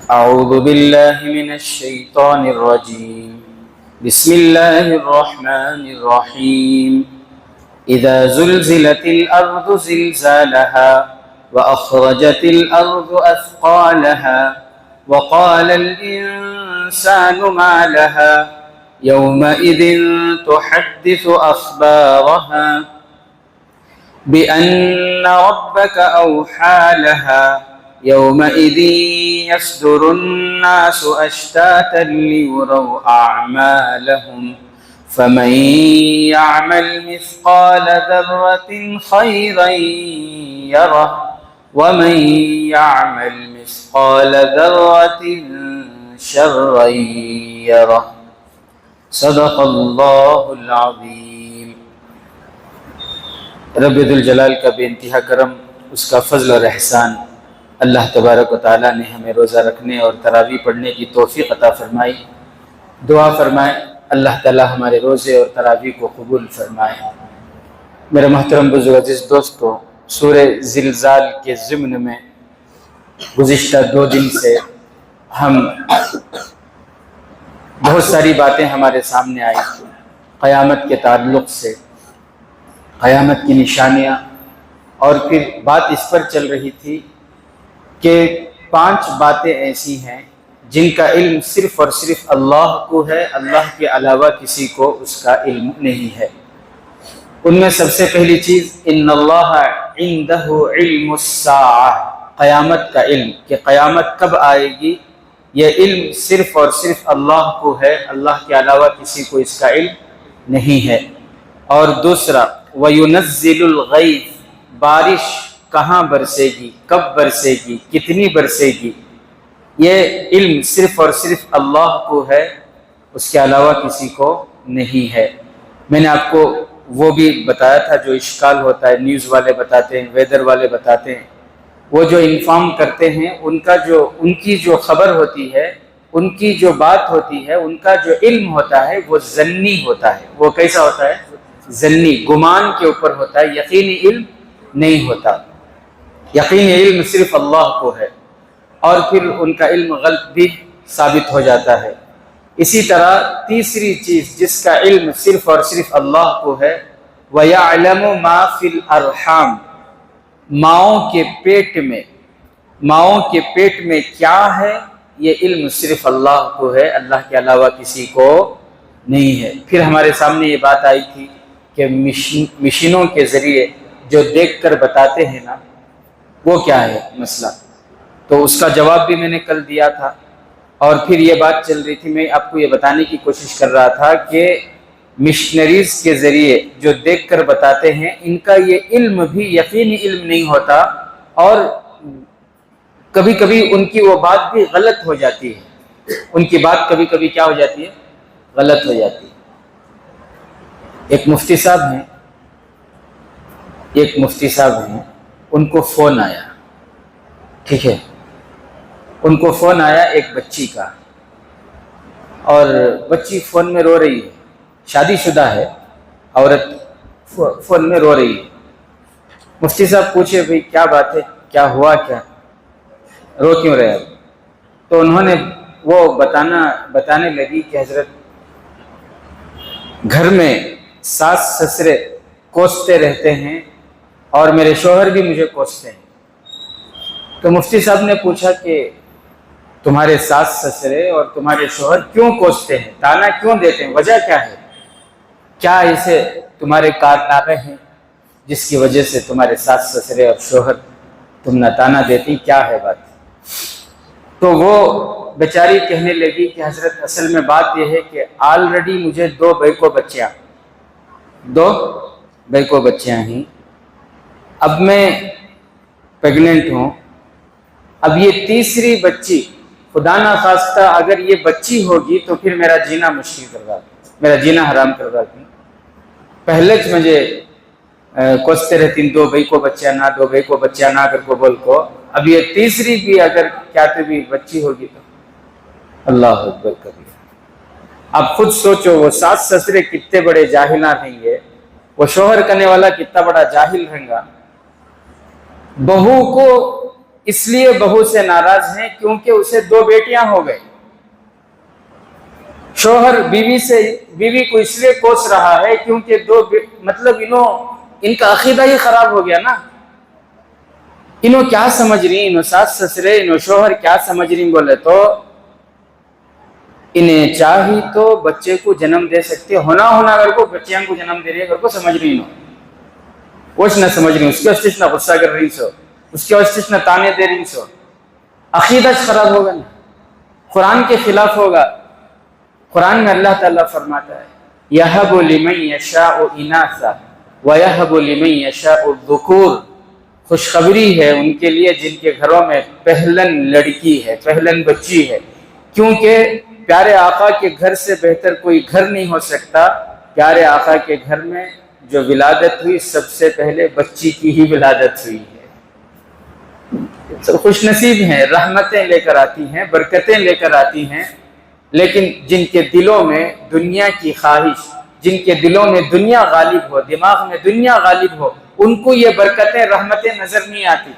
أعوذ بالله من الشيطان الرجيم. بسم الله الرحمن الرحيم. إذا زلزلت الأرض زلزالها وأخرجت الأرض أثقالها وقال الإنسان ما لها يومئذ تحدث أخبارها بأن ربك أوحى لها يومئذ يصدر الناس أشتاتا ليروا أعمالهم فمن يعمل مثقال ذرة خيرا يره ومن يعمل مثقال ذرة شرا يره صدق اللہ العظیم. رب ذوالجلال کا بے انتہا کرم، اس کا فضل اور احسان، اللہ تبارک و تعالیٰ نے ہمیں روزہ رکھنے اور تراویح پڑھنے کی توفیق عطا فرمائی. دعا فرمائے اللہ تعالیٰ ہمارے روزے اور تراویح کو قبول فرمائے. میرے محترم بزرگ عزیز دوستو، سورہ زلزال کے ضمن میں گزشتہ 2 دن سے ہم بہت ساری باتیں ہمارے سامنے آئی قیامت کے تعلق سے، قیامت کی نشانیاں، اور پھر بات اس پر چل رہی تھی کہ 5 باتیں ایسی ہیں جن کا علم صرف اور صرف اللہ کو ہے، اللہ کے علاوہ کسی کو اس کا علم نہیں ہے. ان میں سب سے پہلی چیز ان اللہ عندہ علم الساعہ، قیامت کا علم، کہ قیامت کب آئے گی، یہ علم صرف اور صرف اللہ کو ہے، اللہ کے علاوہ کسی کو اس کا علم نہیں ہے. اور دوسرا وَيُنَزِّلُ الْغَيْثَ، بارش کہاں برسے گی، کب برسے گی، کتنی برسے گی، یہ علم صرف اور صرف اللہ کو ہے، اس کے علاوہ کسی کو نہیں ہے. میں نے آپ کو وہ بھی بتایا تھا جو اشکال ہوتا ہے، نیوز والے بتاتے ہیں، ویدر والے بتاتے ہیں، وہ جو انفارم کرتے ہیں ان کی جو خبر ہوتی ہے، ان کی جو بات ہوتی ہے، ان کا جو علم ہوتا ہے وہ ظنی ہوتا ہے. وہ کیسا ہوتا ہے؟ ظنی، گمان کے اوپر ہوتا ہے، یقینی علم نہیں ہوتا. یقینی علم صرف اللہ کو ہے، اور پھر ان کا علم غلط بھی ثابت ہو جاتا ہے. اسی طرح تیسری چیز جس کا علم صرف اور صرف اللہ کو ہے، وَيَعْلَمُ مَا فِي الْأَرْحَامِ، ماؤں کے پیٹ میں کیا ہے، یہ علم صرف اللہ کو ہے، اللہ کے علاوہ کسی کو نہیں ہے. پھر ہمارے سامنے یہ بات آئی تھی کہ مشینوں کے ذریعے جو دیکھ کر بتاتے ہیں نا، وہ کیا ہے مسئلہ، تو اس کا جواب بھی میں نے کل دیا تھا. اور پھر یہ بات چل رہی تھی، میں آپ کو یہ بتانے کی کوشش کر رہا تھا کہ مشنریز کے ذریعے جو دیکھ کر بتاتے ہیں، ان کا یہ علم بھی یقینی علم نہیں ہوتا، اور کبھی کبھی ان کی وہ بات بھی غلط ہو جاتی ہے. ان کی بات کبھی کبھی کیا ہو جاتی ہے؟ غلط ہو جاتی ہے. ایک مفتی صاحب ہیں، ان کو فون آیا، ٹھیک ہے، ان کو فون آیا ایک بچی کا، اور بچی فون میں رو رہی ہے، شادی شدہ ہے عورت، فون میں رو رہی ہے. مفتی صاحب پوچھے بھئی کیا بات ہے، کیا ہوا، کیا رو کیوں رہے؟ تو انہوں نے وہ بتانے لگی کہ حضرت گھر میں ساس سسرے کوستے رہتے ہیں، اور میرے شوہر بھی مجھے کوستے ہیں. تو مفتی صاحب نے پوچھا کہ تمہارے ساس سسرے اور تمہارے شوہر کیوں کوستے ہیں، تانا کیوں دیتے ہیں، وجہ کیا ہے، کیا ایسے تمہارے کارنامے ہیں جس کی وجہ سے تمہارے ساس سسرے اور شوہر تم نہ تانا دیتی، کیا ہے بات؟ تو وہ بیچاری کہنے لگی کہ حضرت اصل میں بات یہ ہے کہ آلریڈی مجھے 2 بیکو بچیاں ہیں، اب میں پیگننٹ ہوں، اب یہ تیسری بچی، خدا نہ خواستہ اگر یہ بچی ہوگی تو پھر میرا جینا مشکل کر رہا تھا، میرا جینا حرام کر رہا تھا. پہلے مجھے کوستے رہتی 2 بچیاں نہ کر کو بول کو، اب یہ تیسری بھی اگر کیا بھی بچی ہوگی تو اللہ اکبر کبیر. اب خود سوچو وہ ساس سسرے کتنے بڑے جاہل رہیں گے، وہ شوہر کرنے والا کتنا بڑا جاہل رہیں گا. بہو کو اس لیے بہو سے ناراض ہیں کیونکہ اسے 2 بیٹیاں ہو گئی. شوہر بیوی کو اس لیے کوس رہا ہے کیونکہ مطلب ان کا عقیدہ ہی خراب ہو گیا نا. انہوں کیا سمجھ رہی، انہوں ساس سسرے، انہوں شوہر کیا سمجھ رہی بولے تو انہیں چاہی تو بچے کو جنم دے سکتے ہونا اگر کو بچیاں کو جنم دے رہی ہے اگر کو سمجھ رہی انہوں کچھ نہ سمجھ رہی، اس کے واسطے نہ غصہ کر رہی سو، اس کے واسطے نہ تانے دے رہی سو. عقیدہ خراب ہوگا نا، قرآن کے خلاف ہوگا. قرآن میں اللہ تعالیٰ فرماتا ہے یَهَبُ لِمَن يَشَاءُ إِنَاثًا وَيَهَبُ لِمَن يَشَاءُ الذُّكُورَ. خوشخبری ہے ان کے لیے جن کے گھروں میں پہلن لڑکی ہے، پہلن بچی ہے، کیونکہ پیارے آقا کے گھر سے بہتر کوئی گھر نہیں ہو سکتا. پیارے آقا کے گھر میں جو ولادت ہوئی سب سے پہلے بچی کی ہی ولادت ہوئی ہے. خوش نصیب ہیں، رحمتیں لے کر آتی ہیں، برکتیں لے کر آتی ہیں، لیکن جن کے دلوں میں دنیا کی خواہش، جن کے دلوں میں دنیا غالب ہو، دماغ میں دنیا غالب ہو، ان کو یہ برکتیں رحمتیں نظر نہیں آتی.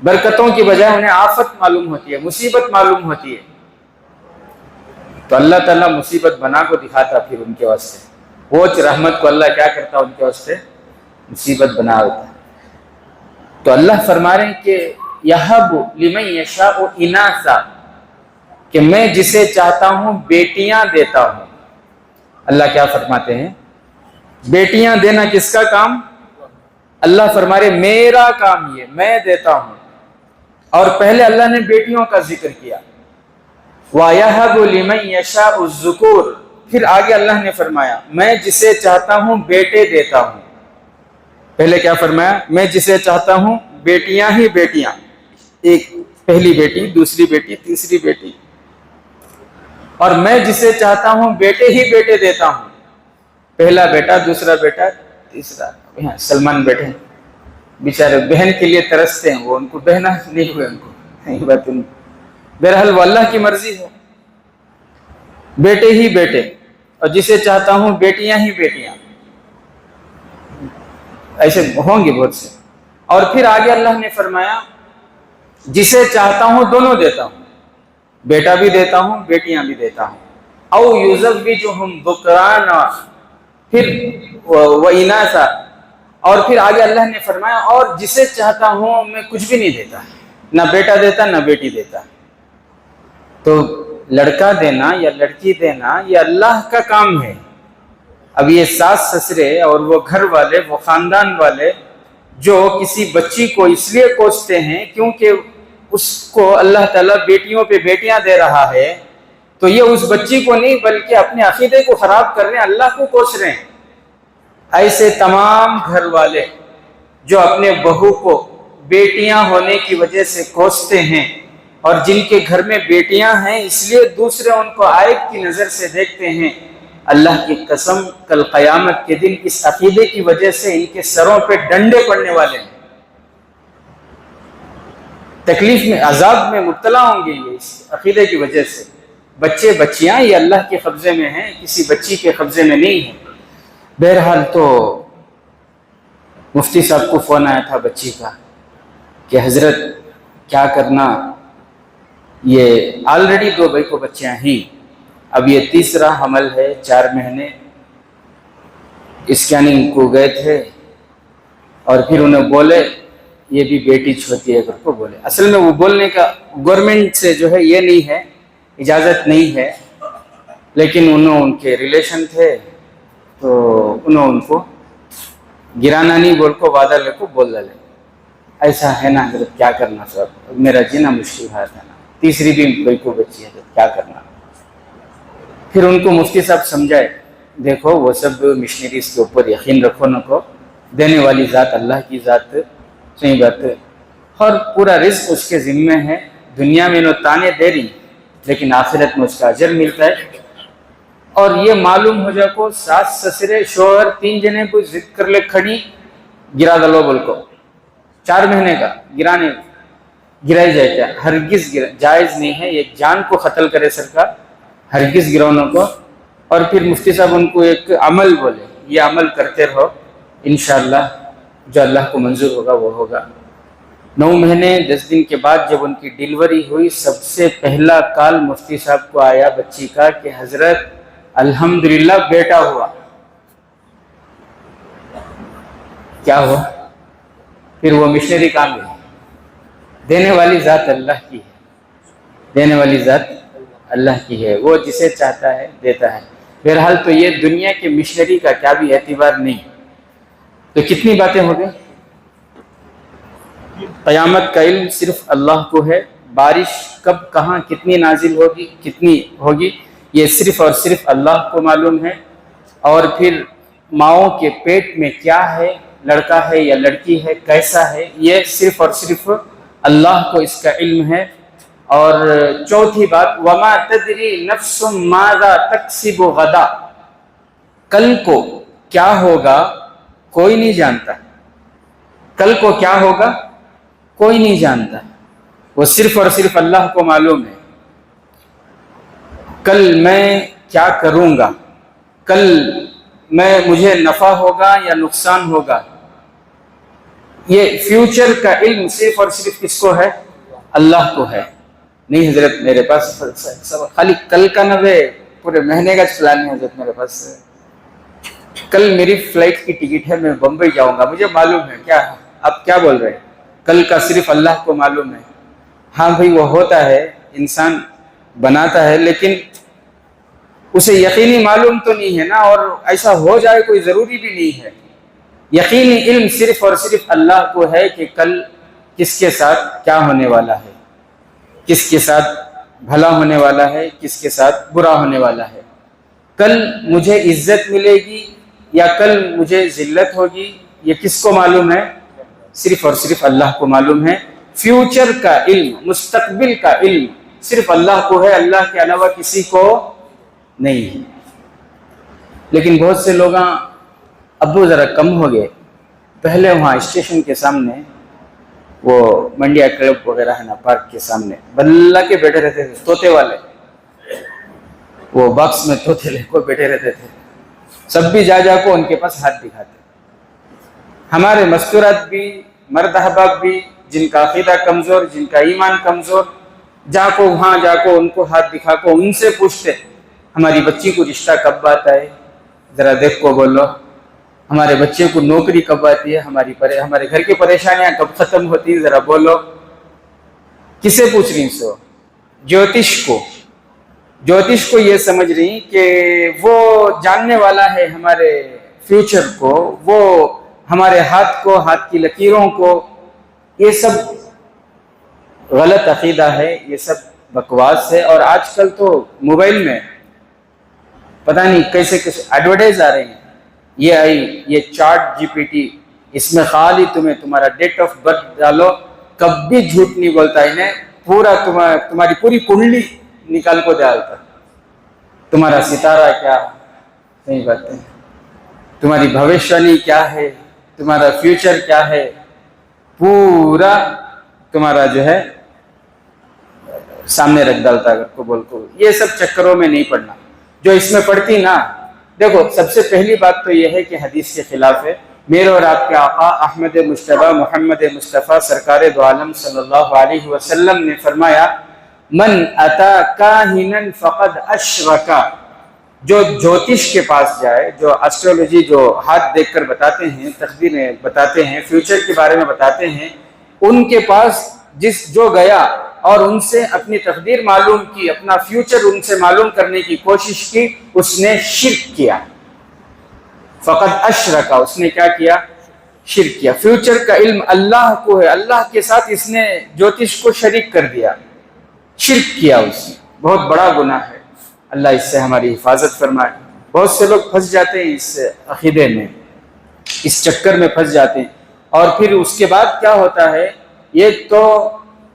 برکتوں کی بجائے انہیں آفت معلوم ہوتی ہے، مصیبت معلوم ہوتی ہے. تو اللہ تعالیٰ مصیبت بنا کو دکھاتا پھر ان کے واسطے. وہ رحمت کو اللہ کیا کرتا ان کے واسطے مصیبت بنا ہوتا. تو اللہ فرما رہے ہیں کہ یَهَبُ لِمَن يَشَاءُ إِنَاثًا کہ میں جسے چاہتا ہوں بیٹیاں دیتا ہوں. اللہ کیا فرماتے ہیں؟ بیٹیاں دینا کس کا کام؟ اللہ فرما رہے میرا کام یہ، میں دیتا ہوں. اور پہلے اللہ نے بیٹیوں کا ذکر کیا وَيَهَبُ لِمَن يَشَاءُ الذُّكُورَ. پھر آگے اللہ نے فرمایا میں جسے چاہتا ہوں بیٹے دیتا ہوں. پہلے کیا فرمایا؟ میں جسے چاہتا ہوں بیٹیاں ہی بیٹیاں، ایک پہلی بیٹی، دوسری بیٹی، تیسری بیٹی. اور میں جسے چاہتا ہوں بیٹے ہی بیٹے دیتا ہوں. پہلا بیٹا، دوسرا بیٹا، تیسرا. یہاں سلمان بیٹھے ہیں بیچارے، بہن کے لیے ترستے ہیں، وہ ان کو بہنا نہیں ہوئے، ان کو بہرحال وہ اللہ کی مرضی ہے. بیٹے ہی بیٹے، اور جسے چاہتا ہوں بیٹیاں ہی بیٹیاں. ایسے ہوں گے بہت سے. اور پھر آگے اللہ نے فرمایا جسے چاہتا ہوں دونوں دیتا ہوں، بیٹا بھی دیتا ہوں بیٹیاں بھی دیتا ہوں. او یزوجہم ذکرانا پھر واناثا. اور پھر آگے اللہ نے فرمایا اور جسے چاہتا ہوں میں کچھ بھی نہیں دیتا، نہ بیٹا دیتا نہ بیٹی دیتا. تو لڑکا دینا یا لڑکی دینا یہ اللہ کا کام ہے. اب یہ ساس سسرے اور وہ گھر والے، وہ خاندان والے جو کسی بچی کو اس لیے کوستے ہیں کیونکہ اس کو اللہ تعالیٰ بیٹیوں پہ بیٹیاں دے رہا ہے، تو یہ اس بچی کو نہیں بلکہ اپنے عقیدے کو خراب کر رہے ہیں، اللہ کو کوس رہے ہیں. ایسے تمام گھر والے جو اپنے بہو کو بیٹیاں ہونے کی وجہ سے کوستے ہیں اور جن کے گھر میں بیٹیاں ہیں اس لیے دوسرے ان کو عائب کی نظر سے دیکھتے ہیں، اللہ کی قسم کل قیامت کے دن اس عقیدے کی وجہ سے ان کے سروں پہ ڈنڈے پڑنے والے ہیں. تکلیف میں، عذاب میں مبتلا ہوں گے یہ اس عقیدے کی وجہ سے. بچے بچیاں یہ اللہ کے قبضے میں ہیں، کسی بچی کے قبضے میں نہیں ہیں. بہرحال تو مفتی صاحب کو فون آیا تھا بچی کا کہ حضرت کیا کرنا، یہ آلریڈی 2 بھائی کو بچیاں ہیں، اب یہ تیسرا حمل ہے، 4 مہینے اسکیننگ کو گئے تھے اور پھر انہیں بولے یہ بھی بیٹی چھوٹی ہے کو بولے. اصل میں وہ بولنے کا گورنمنٹ سے جو ہے یہ نہیں ہے، اجازت نہیں ہے، لیکن ان کے ریلیشن تھے تو انہوں ان کو گرانا نہیں بول کو وعدہ لے کو بول ڈالے. ایسا ہے نا حضرت کیا کرنا صاحب، میرا جینا مشکل ہے نا، تیسری بھی کوئی کو بچی ہے کیا کرنا. پھر ان کو مفتی صاحب سمجھائے دیکھو وہ سب مشنریز کے اوپر یقین رکھو نہ کو، دینے والی ذات اللہ کی ذات، صحیح بات ہے، اور پورا رزق اس کے ذمے ہے. دنیا میں انہوں تانے دے رہی لیکن آخرت میں اس کا اجر ملتا ہے. اور یہ معلوم ہو جائے کو ساس سسرے شوہر 3 جنے کو ضد کر لے کھڑی گرا دلو بول کو 4 مہینے کا گرائی جائے کیا، ہرگز جائز نہیں ہے. ایک جان کو قتل کرے سرکار، ہرگز گراؤنوں کو. اور پھر مفتی صاحب ان کو ایک عمل بولے، یہ عمل کرتے رہو انشاءاللہ جو اللہ کو منظور ہوگا وہ ہوگا. 9 مہینے 10 دن کے بعد جب ان کی ڈیلیوری ہوئی، سب سے پہلا کال مفتی صاحب کو آیا بچی کا کہ حضرت الحمدللہ بیٹا ہوا۔ کیا ہوا؟ پھر وہ مشنری کام ہے۔ دینے والی ذات اللہ کی ہے، دینے والی ذات اللہ کی ہے، وہ جسے چاہتا ہے دیتا ہے۔ بہرحال تو یہ دنیا کے مشنری کا کیا بھی اعتبار نہیں۔ تو کتنی باتیں ہو گئی؟ قیامت کا علم صرف اللہ کو ہے، بارش کب کہاں کتنی نازل ہوگی کتنی ہوگی یہ صرف اور صرف اللہ کو معلوم ہے، اور پھر ماؤں کے پیٹ میں کیا ہے، لڑکا ہے یا لڑکی ہے، کیسا ہے، یہ صرف اور صرف اللہ کو اس کا علم ہے۔ اور چوتھی بات وما تدری نفس ماذا تکسب غدا، کل کو کیا ہوگا کوئی نہیں جانتا، کل کو کیا ہوگا کوئی نہیں جانتا، وہ صرف اور صرف اللہ کو معلوم ہے۔ کل میں کیا کروں گا، کل مجھے نفع ہوگا یا نقصان ہوگا، یہ فیوچر کا علم صرف اور صرف کس کو ہے؟ اللہ کو ہے۔ نہیں حضرت میرے پاس خالی کل کا نہ ہے، پورے مہینے کا پلان ہے حضرت میرے پاس، کل میری فلائٹ کی ٹکٹ ہے، میں بمبئی جاؤں گا، مجھے معلوم ہے۔ کیا آپ کیا بول رہے ہیں؟ کل کا صرف اللہ کو معلوم ہے۔ ہاں بھائی وہ ہوتا ہے، انسان بناتا ہے، لیکن اسے یقینی معلوم تو نہیں ہے نا، اور ایسا ہو جائے کوئی ضروری بھی نہیں ہے۔ یقینی علم صرف اور صرف اللہ کو ہے کہ کل کس کے ساتھ کیا ہونے والا ہے، کس کے ساتھ بھلا ہونے والا ہے، کس کے ساتھ برا ہونے والا ہے، کل مجھے عزت ملے گی یا کل مجھے ذلت ہوگی، یہ کس کو معلوم ہے؟ صرف اور صرف اللہ کو معلوم ہے۔ فیوچر کا علم، مستقبل کا علم صرف اللہ کو ہے، اللہ کے علاوہ کسی کو نہیں ہے۔ لیکن بہت سے لوگ ابو ذرا کم ہو گئے، پہلے وہاں اسٹیشن کے سامنے وہ منڈیا کلب وغیرہ ہے نا، پارک کے سامنے بلّا کے بیٹھے رہتے تھے، طوطے والے، وہ باکس میں طوطے لے کو بیٹھے رہتے تھے، سب بھی جا کو ان کے پاس ہاتھ دکھاتے۔ ہمارے مستورات بھی، مرد احباب بھی، جن کا عقیدہ کمزور، جن کا ایمان کمزور، وہاں جا کو ان کو ہاتھ دکھا کو ان سے پوچھتے ہماری بچی کو رشتہ کب آتا ہے، ذرا دیکھ کو بولو، ہمارے بچے کو نوکری کب آتی ہے، ہمارے گھر کی پریشانیاں کب ختم ہوتی ہیں، ذرا بولو۔ کسے پوچھ رہی سو؟ جوتش کو یہ سمجھ رہی کہ وہ جاننے والا ہے ہمارے فیوچر کو، وہ ہمارے ہاتھ کو، ہاتھ کی لکیروں کو۔ یہ سب غلط عقیدہ ہے، یہ سب بکواس ہے۔ اور آج کل تو موبائل میں پتہ نہیں کیسے ایڈورٹائز آ رہے ہیں، یہ آئی، یہ چیٹ GPT، اس میں خالی تمہارا ڈیٹ آف برتھ ڈالو، کبھی جھوٹ نہیں بولتا، انہیں پورا تمہاری پوری کنڈلی نکال کو ڈالتا، تمہارا ستارہ کیا، صحیح بات ہے، تمہاری بھوشوانی کیا ہے، تمہارا فیوچر کیا ہے، پورا تمہارا جو ہے سامنے رکھ ڈالتا اگر کو بول کو۔ یہ سب چکروں میں نہیں پڑنا، جو اس میں پڑتی نا، دیکھو سب سے پہلی بات تو یہ ہے کہ حدیث کے خلاف ہے۔ میرے اور آپ کے آقا احمد مجتبیٰ محمد مصطفیٰ سرکار دو عالم صلی اللہ علیہ وسلم نے فرمایا من اتا کاہنا فقد اشرک، جو جوتش کے پاس جائے، جو اسٹرولوجی، جو ہاتھ دیکھ کر بتاتے ہیں، تقدیریں بتاتے ہیں، فیوچر کے بارے میں بتاتے ہیں، ان کے پاس جو گیا اور ان سے اپنی تقدیر معلوم کی، اپنا فیوچر ان سے معلوم کرنے کی کوشش کی، اس نے شرک کیا، فقد اشرک، اس نے کیا کیا؟ شرک کیا۔ فیوچر کا علم اللہ کو ہے، اللہ کے ساتھ اس نے جوتش کو شریک کر دیا، شرک کیا، اس نے بہت بڑا گناہ ہے۔ اللہ اس سے ہماری حفاظت فرمائے۔ بہت سے لوگ پھنس جاتے ہیں اس عقیدے میں، اس چکر میں پھنس جاتے ہیں، اور پھر اس کے بعد کیا ہوتا ہے، یہ تو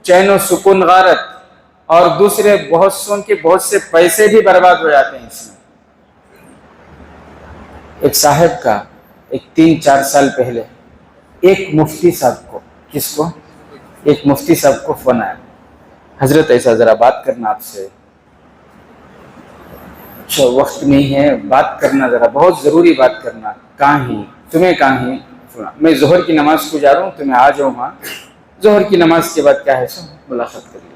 چین و سکون غارت، اور دوسرے بہت سے پیسے بھی برباد ہو جاتے ہیں اس میں۔ ایک صاحب کا 3-4 سال پہلے ایک مفتی صاحب کو، کس کو؟ ایک مفتی صاحب کو فون آیا، حضرت ایسا ذرا بات کرنا آپ سے، اچھا وقت نہیں ہے، بات کرنا ذرا، بہت ضروری بات کرنا۔ کہاں ہی؟ تمہیں کہاں ہی؟ میں ظہر کی نماز کو جا رہا ہوں، تمہیں آ جاؤ وہاں، ظہر کی نماز کے بعد کیا ہے سب ملاقات کر لی.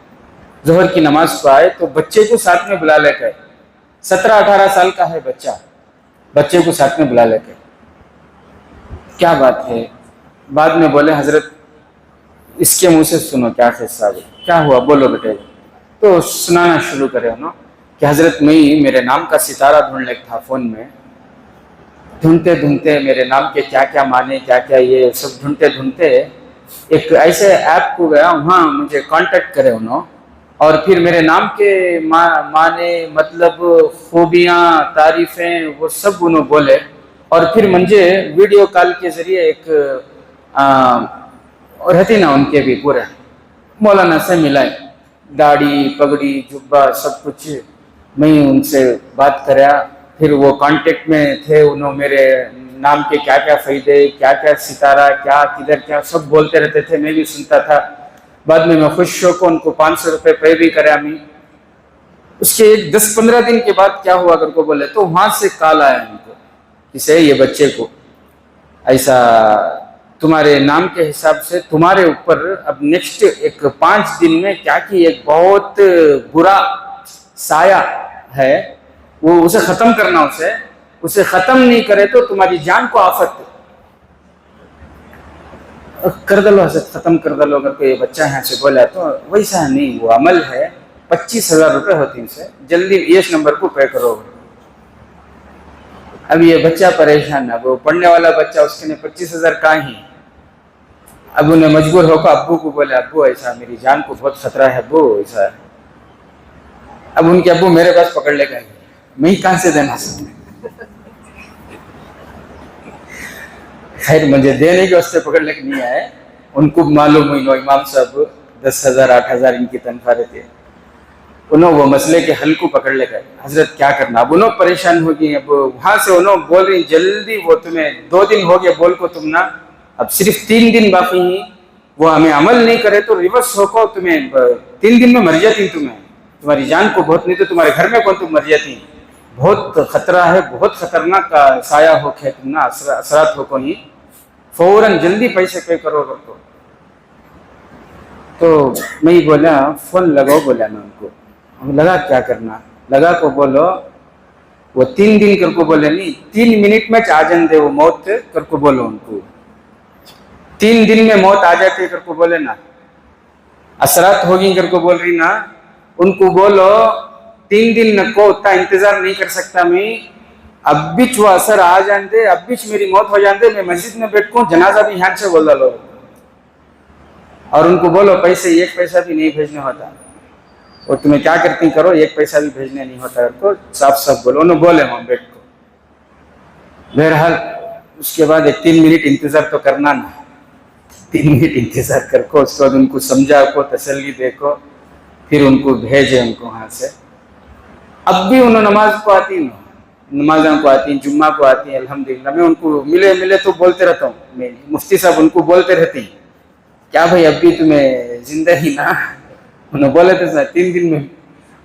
ظہر کی نماز کو آئے تو بچے کو ساتھ میں بلا لے گئے. 17-18 سال کا ہے بچہ, بچے کو ساتھ میں بلا لے گئے. کیا بات ہے؟ بعد میں بولے حضرت اس کے منہ سے سنو کیا قصہ ہے, کیا ہوا بولو بیٹے. تو سنانا شروع کرے انہوں کہ حضرت میں میرے نام کا ستارہ ڈھونڈنے تھا فون میں, ڈھونڈتے ڈھونڈتے میرے نام کے کیا کیا معنی کیا کیا یہ سب ڈھونڈتے ڈھونڈتے ایک ایسے ایپ کو گیا, وہاں مجھے کانٹیکٹ کرے انہوں, اور پھر میرے نام کے معنی مطلب خوبیاں تعریفیں وہ سب انہوں بولے, اور پھر مجھے ویڈیو کال کے ذریعے ایک رہتی نا ان کے بھی پورے مولانا سے ملائے, داڑھی پگڑی جبہ سب کچھ, میں ان سے بات کریا. پھر وہ کانٹیکٹ میں تھے, انہوں میرے نام کے کیا کیا فائدے کیا کیا ستارہ کیا کدھر کیا سب بولتے رہتے تھے, میں بھی سنتا تھا. بعد میں خوش ہو کو ان کو 500 روپے پے بھی کرا. میں اس کے 10-15 دن کے بعد کیا ہوا اگر کو بولے تو وہاں سے کال آیا ان کو کسے یہ بچے کو ایسا تمہارے نام کے حساب سے تمہارے اوپر اب نیکسٹ ایک 5 دن میں کیا کہ ایک بہت برا سایہ ہے, وہ اسے ختم کرنا, اسے ختم نہیں کرے تو تمہاری جان کو آفت کر دلو حضرت, ختم کر دلو. اگر کوئی بچہ یہاں سے بولا تو ویسا نہیں, وہ عمل ہے. 25,000 روپے ہوتی سے جلدی اس نمبر کو پے کرو. اب یہ بچہ پریشان ہے, وہ پڑھنے والا بچہ, اس کے لیے 25,000 کا ہی. اب انہیں مجبور ہو کر ابو کو بولے ابو ایسا میری جان کو بہت خطرہ ہے ابو ایسا ہے. اب ان کے ابو میرے پاس پکڑ لے گئے, میں کہاں سے دینا سکتا. خیر مجھے دینے کے واسطے پکڑ لے کے نہیں آئے, ان کو معلوم ہوئی امام صاحب 10,000 8,000 ان کی تنخواہ رہتی ہے. انہوں وہ مسئلے کے حل کو پکڑ لے گئے, حضرت کیا کرنا. اب انہوں پریشان ہو گئی. اب وہاں سے انہوں بول رہی جلدی, وہ تمہیں 2 دن ہو گئے بول کو تم نہ, اب صرف 3 دن باقی ہیں, وہ ہمیں عمل نہیں کرے تو ریورس ہو کو تمہیں 3 دن میں مر جاتی, تمہاری جان کو بہت, نہیں تو تمہارے گھر میں کون تم مر جاتی. بہت خطرہ ہے, بہت خطرناک کا سایہ ہو کے تم نہ اثرات ہو کو ہی فوراً جلدی پیسے پے کرو کر کو. تو میں ہی بولا فون لگاؤ, بولا میں ان کو لگا کیا کرنا, لگا کو بولو وہ 3 دن کر کو بولے نہیں 3 منٹ میں آ جان دے وہ موت کر کو بولو ان کو. 3 دن میں موت آ جاتی کر کو بولے نا, اثرات ہوگی کر کو بول رہی نا, ان کو بولو 3 دن کو اتنا انتظار نہیں کر سکتا میں, اب بیچ وہ اثر آ جان دے, اب بیچ میری موت ہو جان دے, میں مسجد میں بیٹھ کو جنازہ بھی یہاں سے بول ڈالو. اور ان کو بولو پیسے 1 پیسہ بھی نہیں بھیجنا ہوتا, اور تمہیں کیا کرتی کرو 1 پیسہ بھی بھیجنے نہیں ہوتا تو صاف صاف بولو. انہوں بولے وہاں بیٹھ کو. بہرحال اس کے بعد 3 منٹ انتظار تو کرنا نا, 3 منٹ انتظار کر کو, اس کے بعد ان کو سمجھا کو تسلی دے کو, پھر ان کو بھیجے ان کو وہاں سے. اب بھی انہوں نماز کو آتی نا, نمازوں کو آتی ہیں, جمعہ کو آتی ہیں الحمدللہ. میں ان کو ملے تو بولتے رہتا ہوں, میں مفتی صاحب ان کو بولتے رہتے ہیں کیا بھائی اب بھی تمہیں زندہ ہی نا, انہوں بولے تھے 3 دن میں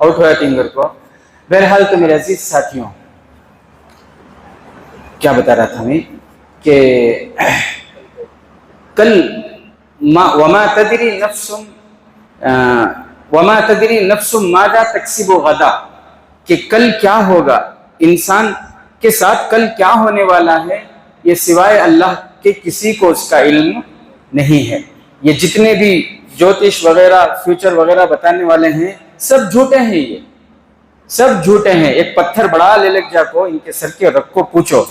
آؤٹ ہوا 3 گھر کو. بہرحال تو میرے عزیز ساتھیوں کیا بتا رہا تھا میں کہ کل وما تدری نفس ماذا تکسب غدا, کہ کل کیا ہوگا, انسان کے ساتھ کل کیا ہونے والا ہے, یہ سوائے اللہ کے کسی کو اس کا علم نہیں ہے. یہ جتنے بھی جوتش وغیرہ فیوچر وغیرہ بتانے والے ہیں سب جھوٹے ہیں, یہ سب جھوٹے ہیں. ایک پتھر بڑا لے لگ جا کو ان کے سر کے رکھ کو پوچھو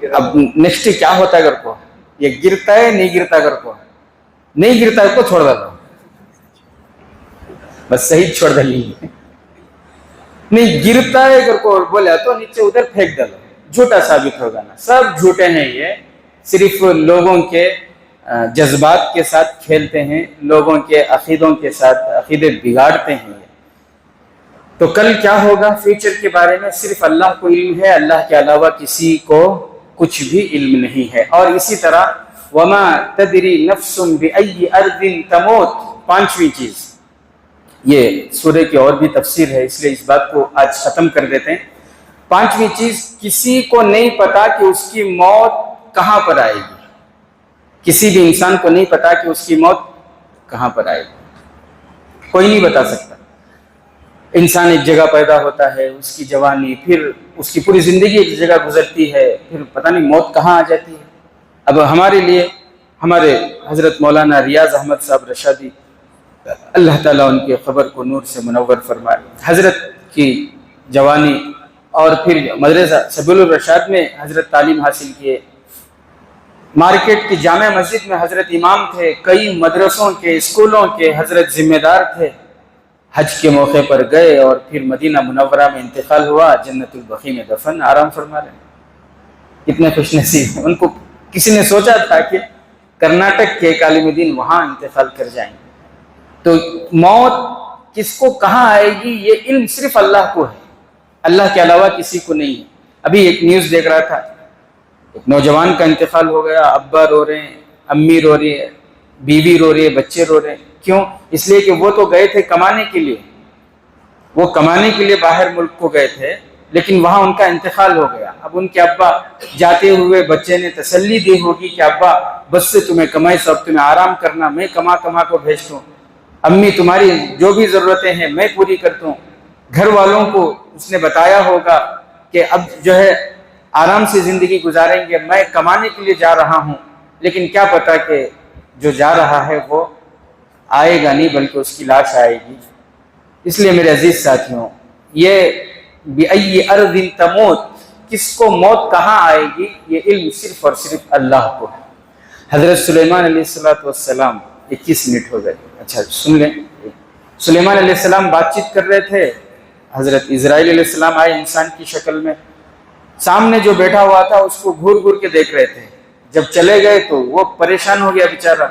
اب نیکسٹ کیا ہوتا ہے, اگر کو یہ گرتا ہے نہیں گرتا, اگر کو نہیں گرتا ہے تو چھوڑ دو, بس صحیح چھوڑ دلی. نہیں گرتا ہے اگر کو بولا تو نیچے ادھر پھینک ڈالو, جھوٹا ثابت ہوگا نا. سب جھوٹے ہیں, یہ صرف لوگوں کے جذبات کے ساتھ کھیلتے ہیں, لوگوں کے عقیدوں کے ساتھ عقیدے بگاڑتے ہیں. تو کل کیا ہوگا فیوچر کے بارے میں صرف اللہ کو علم ہے, اللہ کے علاوہ کسی کو کچھ بھی علم نہیں ہے. اور اسی طرح وما تدری نفس بأی ارض تموت, 5ویں چیز, یہ سورہ کی اور بھی تفسیر ہے اس لیے اس بات کو آج ختم کر دیتے ہیں. 5ویں چیز, کسی کو نہیں پتا کہ اس کی موت کہاں پر آئے گی. کسی بھی انسان کو نہیں پتا کہ اس کی موت کہاں پر آئے گی، کوئی نہیں بتا سکتا۔ انسان ایک جگہ پیدا ہوتا ہے، اس کی جوانی، پھر اس کی پوری زندگی ایک جگہ گزرتی ہے، پھر پتہ نہیں موت کہاں آ جاتی ہے۔ اب ہمارے لیے ہمارے حضرت مولانا ریاض احمد صاحب رشادی، اللہ تعالیٰ ان کی قبر کو نور سے منور فرمائے، حضرت کی جوانی اور پھر مدرسہ سبیل الرشاد میں حضرت تعلیم حاصل کیے، مارکیٹ کی جامع مسجد میں حضرت امام تھے، کئی مدرسوں کے اسکولوں کے حضرت ذمہ دار تھے، حج کے موقع پر گئے اور پھر مدینہ منورہ میں انتقال ہوا، جنت البقیع میں دفن، آرام فرما رہے ہیں۔ کتنے خوش نصیب ہیں، ان کو کسی نے سوچا تھا کہ کرناٹک کے ایک عالم دین وہاں انتقال کر جائیں گے۔ تو موت کس کو کہاں آئے گی یہ علم صرف اللہ کو ہے، اللہ کے علاوہ کسی کو نہیں ہے۔ ابھی ایک نیوز دیکھ رہا تھا، ایک نوجوان کا انتقال ہو گیا، ابا رو رہے ہیں، امی رو رہی ہے، بیوی رو رہی ہے، بچے رو رہے ہیں۔ کیوں؟ اس لیے کہ وہ تو گئے تھے کمانے کے لیے، وہ کمانے کے لیے باہر ملک کو گئے تھے، لیکن وہاں ان کا انتقال ہو گیا۔ اب ان کے ابا جاتے ہوئے بچے نے تسلی دی ہوگی کہ ابا بس سے تمہیں کمائی، سب تمہیں آرام کرنا، میں کما کما کو بھیجتا ہوں، امی تمہاری جو بھی ضرورتیں ہیں میں پوری کرتا ہوں۔ گھر والوں کو اس نے بتایا ہوگا کہ اب جو ہے آرام سے زندگی گزاریں گے، میں کمانے کے لیے جا رہا ہوں، لیکن کیا پتا کہ جو جا رہا ہے وہ آئے گا نہیں بلکہ اس کی لاش آئے گی۔ اس لیے میرے عزیز ساتھیوں، یہ بِأَيِّ أَرْضٍ تَمُوتُ، کس کو موت کہاں آئے گی یہ علم صرف اور صرف اللہ کو ہے۔ حضرت سلیمان علیہ السلام 21 منٹ ہو گئے، اچھا سن لیں۔ سلیمان علیہ السلام بات چیت کر رہے تھے، حضرت اسرائیل علیہ السلام آئے انسان کی شکل میں، سامنے جو بیٹھا ہوا تھا اس کو گھور گھور کے دیکھ رہے تھے۔ جب چلے گئے تو وہ پریشان ہو گیا بیچارہ،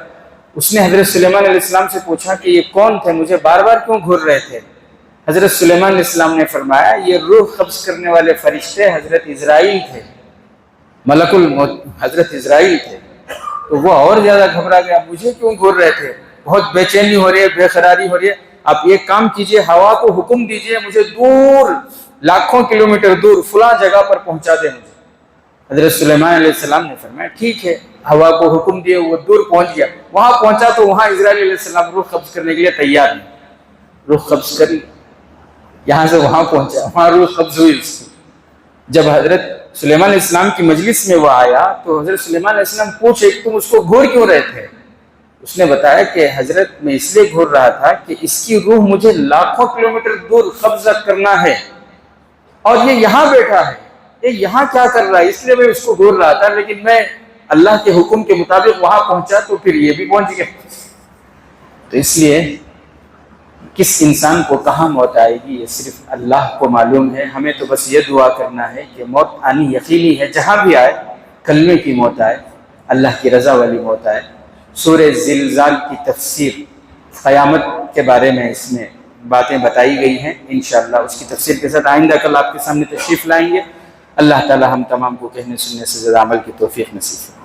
اس نے حضرت سلیمان علیہ السلام سے پوچھا کہ یہ کون تھے، مجھے بار بار کیوں گھور رہے تھے؟ حضرت سلیمان علیہ السلام نے فرمایا یہ روح قبض کرنے والے فرشتے حضرت اسرائیل تھے، ملک الموت حضرت اسرائیل تھے۔ تو وہ اور زیادہ گھبرا گیا، مجھے کیوں گھور رہے تھے، بہت بے چینی ہو رہی ہے، بے قراری ہو رہی ہے، آپ ایک کام کیجئے، ہوا کو حکم دیجئے مجھے دور، لاکھوں کلومیٹر دور فلاں جگہ پر پہنچا دے مجھے۔ حضرت سلیمان علیہ السلام نے فرمایا ٹھیک ہے، ہوا کو حکم دیے، وہ دور پہنچ گیا، وہاں پہنچا تو وہاں اسرائیل علیہ السلام روح قبض کرنے کے لیے تیار نہیں، روح قبض کری، یہاں سے وہاں پہنچا، وہاں روح قبض ہوئی اس کی۔ جب حضرت سلیمان علیہ السلام کی مجلس میں وہ آیا تو حضرت سلیمان علیہ السلام پوچھے کہ تم اس کو گھور کیوں رہے تھے؟ اس نے بتایا کہ حضرت میں اس لیے گھور رہا تھا کہ اس کی روح مجھے لاکھوں کلومیٹر دور قبض کرنا ہے، اور یہ یہاں بیٹھا ہے، یہ یہاں کیا کر رہا ہے، اس لیے میں اس کو گھور رہا تھا، لیکن میں اللہ کے حکم کے مطابق وہاں پہنچا تو پھر یہ بھی پہنچ گیا۔ تو اس لیے کس انسان کو کہاں موت آئے گی یہ صرف اللہ کو معلوم ہے۔ ہمیں تو بس یہ دعا کرنا ہے کہ موت آنی یقینی ہے، جہاں بھی آئے، کلمے کی موت آئے، اللہ کی رضا والی موت آئے۔ سورہ زلزال کی تفسیر، قیامت کے بارے میں اس میں باتیں بتائی گئی ہیں، انشاءاللہ اس کی تفسیر کے ساتھ آئندہ کل آپ کے سامنے تشریف لائیں گے۔ اللہ تعالی ہم تمام کو کہنے سننے سے زیادہ عمل کی توفیق نصیب فرمائے۔